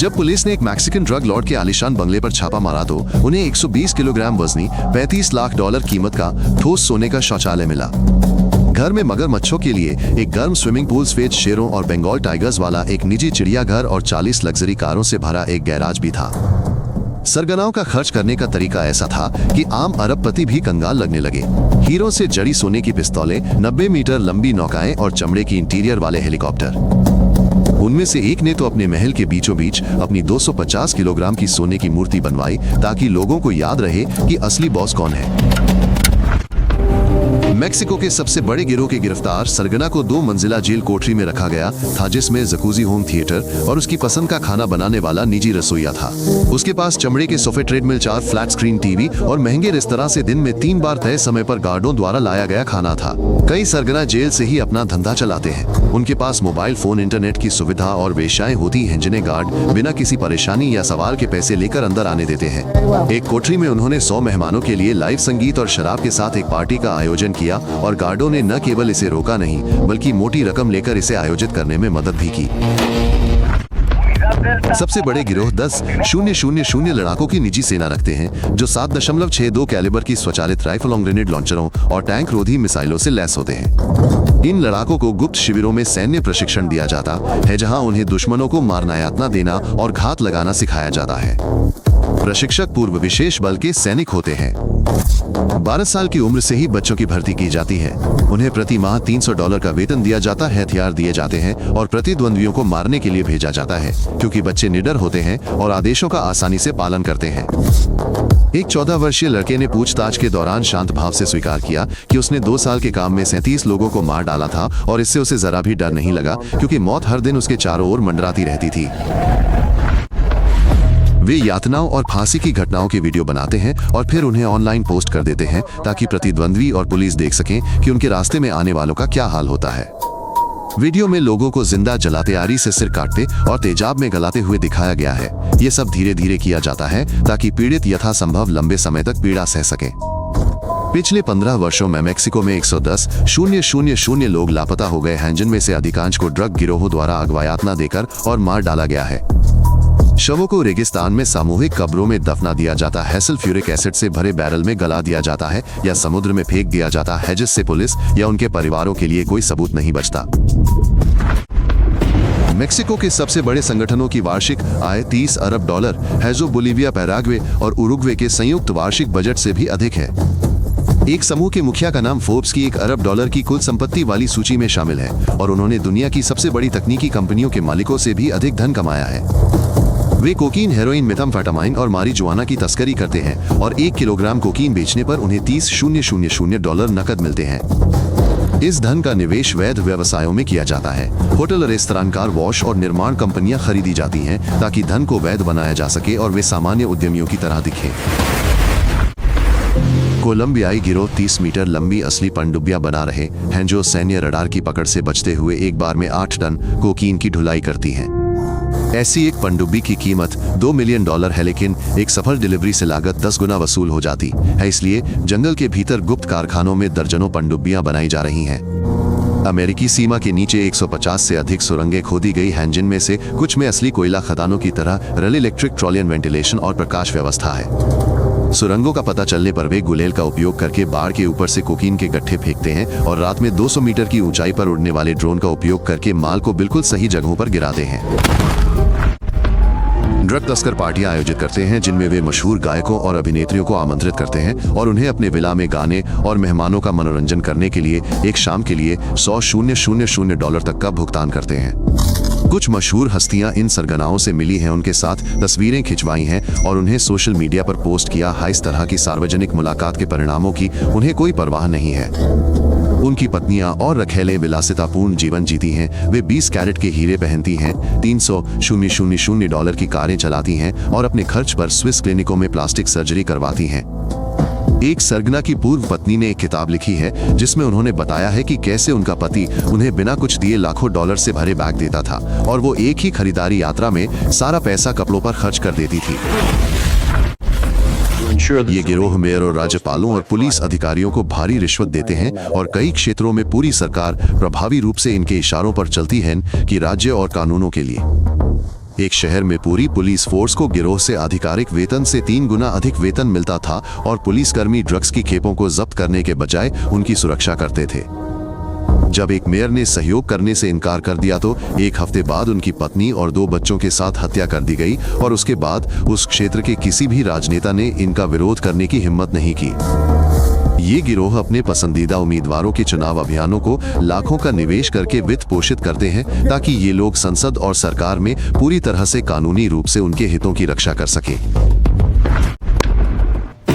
जब पुलिस ने एक मैक्सिकन ड्रग लॉर्ड के आलीशान बंगले पर छापा मारा तो उन्हें 120 किलोग्राम वजनी $35 लाख कीमत का ठोस सोने का शौचालय मिला। घर में मगरमच्छों के लिए एक गर्म स्विमिंग पूल, सफेद शेरों और बंगाल टाइगर्स वाला एक निजी चिड़ियाघर और 40 लग्जरी कारों से भरा एक गैराज भी था। सरगनाओं का खर्च करने का तरीका ऐसा था कि आम अरबपति भी कंगाल लगने लगे। हीरो से जड़ी सोने की पिस्तौलें, 90 मीटर लंबी नौकाएं और चमड़े की इंटीरियर वाले हेलीकॉप्टर। उनमें से एक ने तो अपने महल के बीचों बीच अपनी 250 किलोग्राम की सोने की मूर्ति बनवाई ताकि लोगों को याद रहे कि असली बॉस कौन है। मेक्सिको के सबसे बड़े गिरोह के गिरफ्तार सरगना को 2 मंजिला जेल कोठरी में रखा गया था, जिसमें जकूजी होम थिएटर और उसकी पसंद का खाना बनाने वाला निजी रसोइया था। उसके पास चमड़े के सोफे, ट्रेडमिल, 4 फ्लैट स्क्रीन टीवी और महंगे रेस्तरां से दिन में 3 बार तय समय पर गार्डों द्वारा लाया गया खाना था। कई सरगना जेल से ही अपना धंधा चलाते हैं। उनके पास मोबाइल फोन, इंटरनेट की सुविधा और वेश्याएं होती हैं जिन्हें गार्ड बिना किसी परेशानी या सवाल के पैसे लेकर अंदर आने देते हैं। एक कोठरी में उन्होंने 100 मेहमानों के लिए लाइव संगीत और शराब के साथ एक पार्टी का आयोजन किया और गार्डों ने न केवल इसे रोका नहीं बल्कि मोटी रकम लेकर इसे आयोजित करने में मदद भी की। सबसे बड़े गिरोह 10,000 लड़ाकों की निजी सेना रखते हैं जो 7.62 कैलिबर की स्वचालित राइफल, ग्रेनेड लॉन्चरों और टैंक रोधी मिसाइलों से लैस होते हैं। इन लड़ाकों को गुप्त शिविरों में सैन्य प्रशिक्षण दिया जाता है जहां उन्हें दुश्मनों को मारना, यातना देना और घात लगाना सिखाया जाता है। प्रशिक्षक पूर्व विशेष बल के सैनिक होते हैं। 12 साल की उम्र से ही बच्चों की भर्ती की जाती है। उन्हें प्रति माह $300 का वेतन दिया जाता है, हथियार दिए जाते हैं और प्रतिद्वंद्वियों को मारने के लिए भेजा जाता है क्योंकि बच्चे निडर होते हैं और आदेशों का आसानी से पालन करते हैं। एक 14 वर्षीय लड़के ने पूछताछ के दौरान शांत भाव से स्वीकार किया कि उसने 2 साल के काम में 37 लोगों को मार डाला था और इससे उसे जरा भी डर नहीं लगा क्योंकि मौत हर दिन उसके चारों ओर मंडराती रहती थी। वे यातनाओं और फांसी की घटनाओं के वीडियो बनाते हैं और फिर उन्हें ऑनलाइन पोस्ट कर देते हैं ताकि प्रतिद्वंद्वी और पुलिस देख सकें कि उनके रास्ते में आने वालों का क्या हाल होता है। वीडियो में लोगों को जिंदा जलाते, आरी से सिर काटते और तेजाब में गलाते हुए दिखाया गया है। ये सब धीरे धीरे किया जाता है ताकि पीड़ित यथासंभव लंबे समय तक पीड़ा सह सके। पिछले 15 वर्षों में मेक्सिको में 110,000 लोग लापता हो गए हैं, जिनमें से अधिकांश को ड्रग गिरोहों द्वारा अगवा यातना देकर और मार डाला गया है। शवों को रेगिस्तान में सामूहिक कब्रों में दफना दिया जाता है, सल्फ्यूरिक एसिड से भरे बैरल में गला दिया जाता है या समुद्र में फेंक दिया जाता है, जिससे पुलिस या उनके परिवारों के लिए कोई सबूत नहीं बचता। मेक्सिको के सबसे बड़े संगठनों की वार्षिक आय $30 अरब है, जो बोलीविया, पैराग्वे और उरुग्वे के संयुक्त वार्षिक बजट से भी अधिक है। एक समूह के मुखिया का नाम फोर्ब्स की $1 अरब की कुल संपत्ति वाली सूची में शामिल है और उन्होंने दुनिया की सबसे बड़ी तकनीकी कंपनियों के मालिकों से भी अधिक धन कमाया है। वे कोकीन, हेरोइन, मेथाम्फेटामाइन और मारिजुआना की तस्करी करते हैं और 1 किलोग्राम कोकीन बेचने पर उन्हें $30,000 नकद मिलते हैं। इस धन का निवेश वैध व्यवसायों में किया जाता है। होटल, रेस्तरां, कार वॉश और निर्माण कंपनियां खरीदी जाती हैं ताकि धन को वैध बनाया जा सके और वे सामान्य उद्यमियों की तरह दिखें। कोलंबियाई गिरोह 30 मीटर लंबी असली पनडुब्बियां बना रहे हैं जो सैन्य रडार की पकड़ से बचते हुए एक बार में 8 टन कोकीन की ढुलाई करती हैं। ऐसी एक पनडुब्बी की कीमत $2 मिलियन है, लेकिन एक सफल डिलीवरी से लागत 10 गुना वसूल हो जाती है। इसलिए जंगल के भीतर गुप्त कारखानों में दर्जनों पनडुब्बियां बनाई जा रही हैं। अमेरिकी सीमा के नीचे 150 से अधिक सुरंगें खोदी गई हैं, जिनमें से कुछ में असली कोयला खदानों की तरह रेल, इलेक्ट्रिक, ट्रॉलियन, वेंटिलेशन और प्रकाश व्यवस्था है। सुरंगों का पता चलने पर वे गुलेल का उपयोग करके बाढ़ के ऊपर से कोकीन के गट्ठे फेंकते हैं और रात में 200 मीटर की ऊंचाई पर उड़ने वाले ड्रोन का उपयोग करके माल को बिल्कुल सही जगहों पर गिराते हैं। ड्रग तस्कर पार्टियां आयोजित करते हैं जिनमें वे मशहूर गायकों और अभिनेत्रियों को आमंत्रित करते हैं और उन्हें अपने विला में गाने और मेहमानों का मनोरंजन करने के लिए एक शाम के लिए $100,000 तक का भुगतान करते हैं। कुछ मशहूर हस्तियां इन सरगनाओं से मिली हैं, उनके साथ तस्वीरें खिंचवाई हैं और उन्हें सोशल मीडिया पर पोस्ट किया है। इस तरह की सार्वजनिक मुलाकात के परिणामों की उन्हें कोई परवाह नहीं है। उनकी पत्नियां और रखेलें विलासितापूर्ण जीवन जीती हैं। वे 20 कैरेट के हीरे पहनती हैं, $300,000 की कारें चलाती हैं और अपने खर्च पर स्विस क्लिनिकों में प्लास्टिक सर्जरी करवाती हैं। एक सरगना की पूर्व पत्नी ने एक किताब लिखी है जिसमें उन्होंने बताया है कि कैसे उनका पति उन्हें बिना कुछ दिए लाखों डॉलर से भरे बैग देता था और वो एक ही खरीदारी यात्रा में सारा पैसा कपड़ों पर खर्च कर देती थी। ये गिरोह मेयर और राज्यपालों और पुलिस अधिकारियों को भारी रिश्वत देते हैं और कई क्षेत्रों में पूरी सरकार प्रभावी रूप से इनके इशारों पर चलती है कि राज्य और कानूनों के लिए एक शहर में पूरी पुलिस फोर्स को गिरोह से आधिकारिक वेतन से 3 गुना अधिक वेतन मिलता था और पुलिसकर्मी ड्रग्स की खेपों को जब्त करने के बजाय उनकी सुरक्षा करते थे। जब एक मेयर ने सहयोग करने से इनकार कर दिया तो एक हफ्ते बाद उनकी पत्नी और 2 बच्चों के साथ हत्या कर दी गई और उसके बाद उस क्षेत्र के किसी भी राजनेता ने इनका विरोध करने की हिम्मत नहीं की। ये गिरोह अपने पसंदीदा उम्मीदवारों के चुनाव अभियानों को लाखों का निवेश करके वित्त पोषित करते हैं ताकि ये लोग संसद और सरकार में पूरी तरह से कानूनी रूप से उनके हितों की रक्षा कर सकें।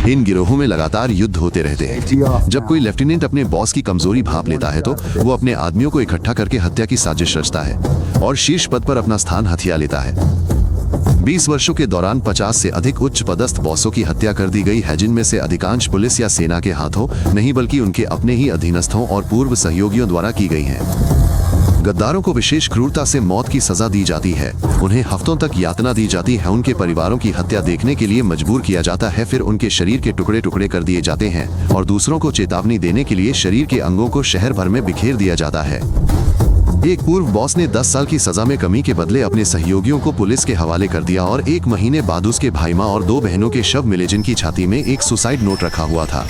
इन गिरोहों में लगातार युद्ध होते रहते हैं। जब कोई लेफ्टिनेंट अपने बॉस की कमजोरी भांप लेता है तो वो अपने आदमियों को इकट्ठा करके हत्या की साजिश रचता है और शीर्ष पद पर अपना स्थान हथिया लेता है। 20 वर्षों के दौरान 50 से अधिक उच्च पदस्थ बॉसों की हत्या कर दी गई है, जिनमें से अधिकांश पुलिस या सेना के हाथों नहीं बल्कि उनके अपने ही अधीनस्थों और पूर्व सहयोगियों द्वारा की गई हैं। गद्दारों को विशेष क्रूरता से मौत की सजा दी जाती है, उन्हें हफ्तों तक यातना दी जाती है, उनके परिवारों की हत्या देखने के लिए मजबूर किया जाता है, फिर उनके शरीर के टुकड़े टुकड़े कर दिए जाते हैं और दूसरों को चेतावनी देने के लिए शरीर के अंगों को शहर भर में बिखेर दिया जाता है। एक पूर्व बॉस ने 10 साल की सजा में कमी के बदले अपने सहयोगियों को पुलिस के हवाले कर दिया और 1 महीने बाद उसके भाई माँ और 2 बहनों के शव मिले जिनकी छाती में एक सुसाइड नोट रखा हुआ था।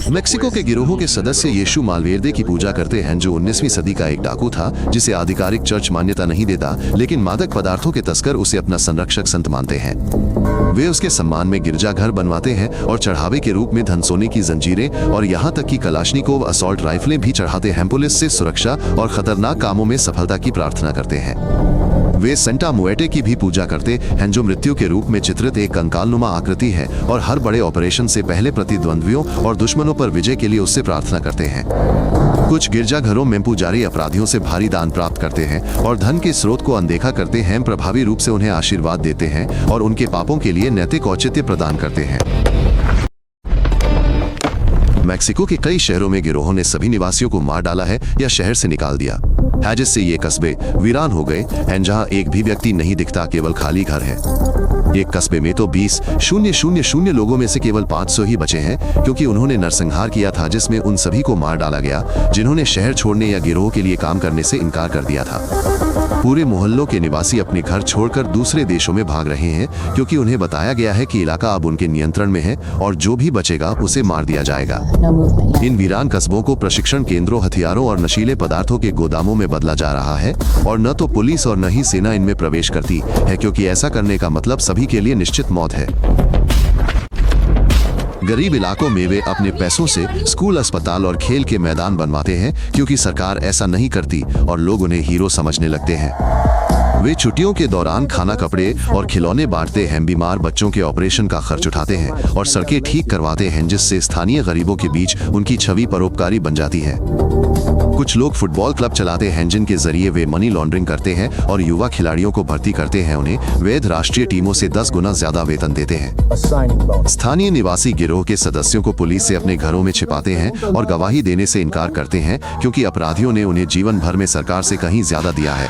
मेक्सिको के गिरोहों के सदस्य यीशु मालवेर्दे की पूजा करते हैं, जो 19वीं सदी का एक डाकू था जिसे आधिकारिक चर्च मान्यता नहीं देता, लेकिन मादक पदार्थों के तस्कर उसे अपना संरक्षक संत मानते हैं। वे उसके सम्मान में गिरजाघर बनवाते हैं और चढ़ावे के रूप में धन सोने की जंजीरें और यहाँ तक कि कलाश्निकोव असॉल्ट राइफलें भी चढ़ाते हैं। पुलिस से सुरक्षा और खतरनाक कामों में सफलता की प्रार्थना करते हैं। वे सेंटा मुएटे की भी पूजा करते हैं, जो मृत्यु के रूप में चित्रित एक कंकालनुमा आकृति है और हर बड़े ऑपरेशन से पहले प्रतिद्वंद्वियों और दुश्मनों पर विजय के लिए उससे प्रार्थना करते हैं। कुछ गिरजाघरों में पुजारी अपराधियों से भारी दान प्राप्त करते हैं और धन के स्रोत को अनदेखा करते हैं, प्रभावी रूप से उन्हें आशीर्वाद देते हैं और उनके पापों के लिए नैतिक औचित्य प्रदान करते हैं। मैक्सिको के कई शहरों में गिरोहों ने सभी निवासियों को मार डाला है या शहर से निकाल दिया है, जिससे ये कस्बे वीरान हो गए हैं जहां एक भी व्यक्ति नहीं दिखता, केवल खाली घर है। एक कस्बे में तो 20,000 लोगों में से केवल 500 ही बचे हैं, क्योंकि उन्होंने नरसंहार किया था जिसमें उन सभी को मार डाला गया जिन्होंने शहर छोड़ने या गिरोह के लिए काम करने से इनकार कर दिया था। पूरे मोहल्लों के निवासी अपने घर छोड़कर दूसरे देशों में भाग रहे हैं, क्योंकि उन्हें बताया गया है कि इलाका अब उनके नियंत्रण में है और जो भी बचेगा उसे मार दिया जाएगा। इन वीरान कस्बों को प्रशिक्षण केंद्रों, हथियारों और नशीले पदार्थों के गोदामों में बदला जा रहा है और न तो पुलिस और न ही सेना इनमें प्रवेश करती है, क्योंकि ऐसा करने का मतलब सभी के लिए निश्चित मौत है। गरीब इलाकों में वे अपने पैसों से स्कूल, अस्पताल और खेल के मैदान बनवाते हैं, क्योंकि सरकार ऐसा नहीं करती और लोग उन्हें हीरो समझने लगते हैं। वे छुट्टियों के दौरान खाना, कपड़े और खिलौने बांटते हैं, बीमार बच्चों के ऑपरेशन का खर्च उठाते हैं और सड़कें ठीक करवाते हैं, जिससे स्थानीय गरीबों के बीच उनकी छवि परोपकारी बन जाती है। कुछ लोग फुटबॉल क्लब चलाते हैं जिनके जरिए वे मनी लॉन्ड्रिंग करते हैं और युवा खिलाड़ियों को भर्ती करते हैं, उन्हें वैध राष्ट्रीय टीमों से 10 गुना ज्यादा वेतन देते हैं। स्थानीय निवासी गिरोह के सदस्यों को पुलिस से अपने घरों में छिपाते हैं और गवाही देने से इनकार करते हैं, क्योंकि अपराधियों ने उन्हें जीवन भर में सरकार से कहीं ज्यादा दिया है।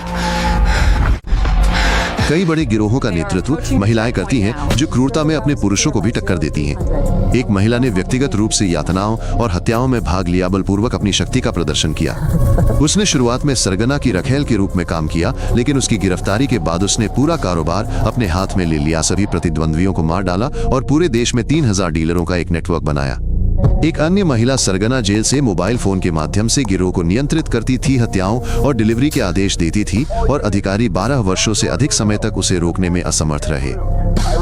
कई बड़े गिरोहों का नेतृत्व महिलाएं करती हैं, जो क्रूरता में अपने पुरुषों को भी टक्कर देती हैं। एक महिला ने व्यक्तिगत रूप से यातनाओं और हत्याओं में भाग लिया, बलपूर्वक अपनी शक्ति का प्रदर्शन किया। उसने शुरुआत में सरगना की रखेल के रूप में काम किया, लेकिन उसकी गिरफ्तारी के बाद उसने पूरा कारोबार अपने हाथ में ले लिया, सभी प्रतिद्वंद्वियों को मार डाला और पूरे देश में 3000 डीलरों का एक नेटवर्क बनाया। एक अन्य महिला सरगना जेल से मोबाइल फोन के माध्यम से गिरोह को नियंत्रित करती थी, हत्याओं और डिलीवरी के आदेश देती थी और अधिकारी 12 वर्षों से अधिक समय तक उसे रोकने में असमर्थ रहे।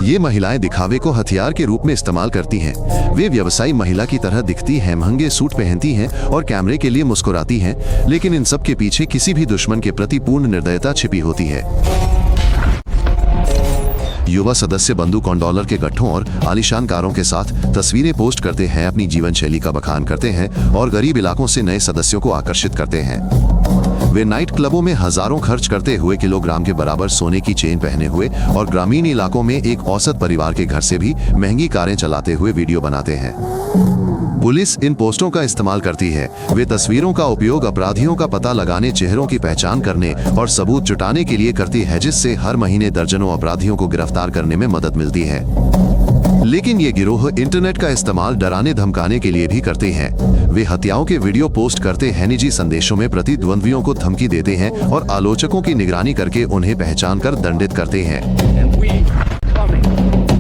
ये महिलाएं दिखावे को हथियार के रूप में इस्तेमाल करती हैं। वे व्यवसायी महिला की तरह दिखती हैं, महंगे सूट पहनती हैं और कैमरे के लिए मुस्कुराती हैं, लेकिन इन सब के पीछे किसी भी दुश्मन के प्रति पूर्ण निर्दयता छिपी होती है। युवा सदस्य बंदूक और डॉलर के गट्ठों और आलीशान कारों के साथ तस्वीरें पोस्ट करते हैं, अपनी जीवन शैली का बखान करते हैं और गरीब इलाकों से नए सदस्यों को आकर्षित करते हैं। वे नाइट क्लबों में हजारों खर्च करते हुए किलोग्राम के बराबर सोने की चेन पहने हुए और ग्रामीण इलाकों में एक औसत परिवार के घर से भी महंगी कारें चलाते हुए वीडियो बनाते हैं। पुलिस इन पोस्टों का इस्तेमाल करती है। वे तस्वीरों का उपयोग अपराधियों का पता लगाने, चेहरों की पहचान करने और सबूत जुटाने के लिए करती है, जिससे हर महीने दर्जनों अपराधियों को गिरफ्तार करने में मदद मिलती है। लेकिन ये गिरोह इंटरनेट का इस्तेमाल डराने धमकाने के लिए भी करते हैं। वे हत्याओं के वीडियो पोस्ट करते हैं, निजी संदेशों में प्रतिद्वंद्वियों को धमकी देते हैं और आलोचकों की निगरानी करके उन्हें पहचान कर दंडित करते हैं।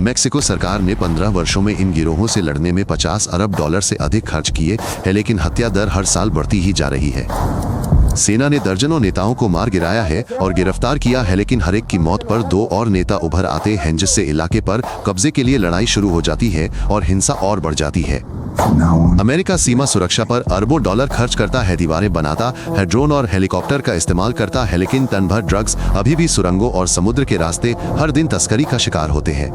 मेक्सिको सरकार ने 15 वर्षों में इन गिरोहों से लड़ने में $50 अरब से अधिक खर्च किए हैं, लेकिन हत्या दर हर साल बढ़ती ही जा रही है। सेना ने दर्जनों नेताओं को मार गिराया है और गिरफ्तार किया है, लेकिन हर एक की मौत पर 2 और नेता उभर आते हैं, जिससे इलाके पर कब्जे के लिए लड़ाई शुरू हो जाती है और हिंसा और बढ़ जाती है। अमेरिका सीमा सुरक्षा पर अरबों डॉलर खर्च करता है, दीवारें बनाता है, ड्रोन और हेलीकॉप्टर का इस्तेमाल करता है, लेकिन टन भर ड्रग्स अभी भी सुरंगों और समुद्र के रास्ते हर दिन तस्करी का शिकार होते हैं।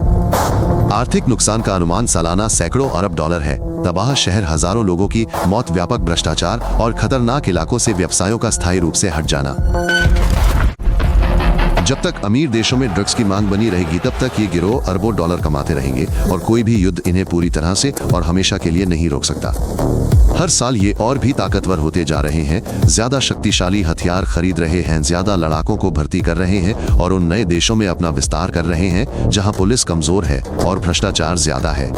आर्थिक नुकसान का अनुमान सालाना सैकड़ों अरब डॉलर है। तबाह शहर, हजारों लोगों की मौत, व्यापक भ्रष्टाचार और खतरनाक इलाकों से व्यवसायों का स्थायी रूप से हट जाना। जब तक अमीर देशों में ड्रग्स की मांग बनी रहेगी, तब तक ये गिरोह अरबों डॉलर कमाते रहेंगे और कोई भी युद्ध इन्हें पूरी तरह से और हमेशा के लिए नहीं रोक सकता। हर साल ये और भी ताकतवर होते जा रहे हैं, ज्यादा शक्तिशाली हथियार खरीद रहे हैं, ज्यादा लड़ाकों को भर्ती कर रहे हैं और उन नए देशों में अपना विस्तार कर रहे हैं जहां पुलिस कमजोर है और भ्रष्टाचार ज्यादा है।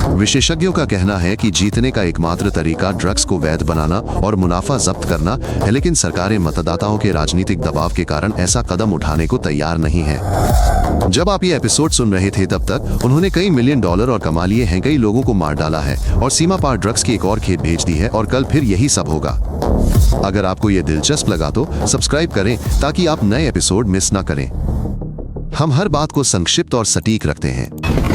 विशेषज्ञों का कहना है कि जीतने का एकमात्र तरीका ड्रग्स को वैध बनाना और मुनाफा जब्त करना है, लेकिन सरकारें मतदाताओं के राजनीतिक दबाव के कारण ऐसा कदम उठाने को तैयार नहीं है। जब आप ये एपिसोड सुन रहे थे, तब तक उन्होंने कई मिलियन डॉलर और कमा लिए हैं, कई लोगों को मार डाला है और सीमा पार ड्रग्स की एक और खेप भेज दी है और कल फिर यही सब होगा। अगर आपको ये दिलचस्प लगा तो सब्सक्राइब करें ताकि आप नए एपिसोड मिस ना करें। हम हर बात को संक्षिप्त और सटीक रखते हैं।